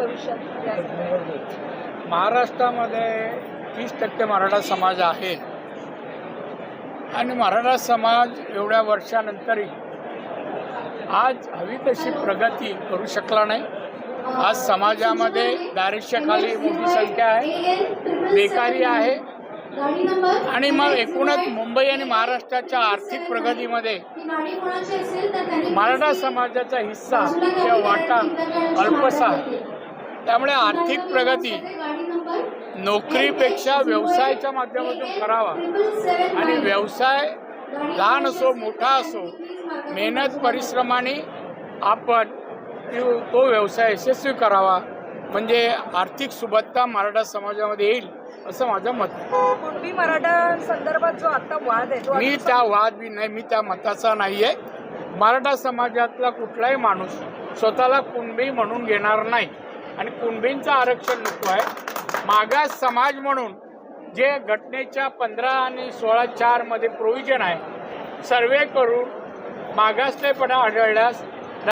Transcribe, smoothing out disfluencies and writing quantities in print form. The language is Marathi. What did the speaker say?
भविष्यात? महाराष्ट्रामध्ये 30% मराठा समाज आहे आणि मराठा समाज एवढ्या वर्षानंतरही आज हवी तशी प्रगती करू शकला नाही। आज समाजामध्ये दारिद्र्याखाली मोठी संख्या आहे, बेकारी आहे आणि मग एकूणच मुंबई आणि महाराष्ट्राच्या आर्थिक प्रगतीमध्ये मराठा समाजाचा हिस्सा किंवा वाटा अल्पसा आहे। त्यामुळे आर्थिक प्रगती नोकरीपेक्षा व्यवसायाच्या माध्यमातून करावा आणि व्यवसाय लहान असो मोठा असो मेहनत परिश्रमाने आपण तो व्यवसाय यशस्वी करावा, म्हणजे आर्थिक सुबत्ता मराठा समाजामध्ये येईल असं माझं मत आहे। कुणबी मराठा संदर्भात जो आता वाद आहे मी त्या मताचा नाही आहे। मराठा समाजातला कुठलाही माणूस स्वतःला कुणबी म्हणून घेणार नाही आणि कुणबींचं आरक्षण नको आहे। मागास समाज म्हणून जे घटनेच्या 15 आणि 16(4) मध्ये प्रोव्हिजन आहे, सर्वे करून मागासलेपणा आढळल्यास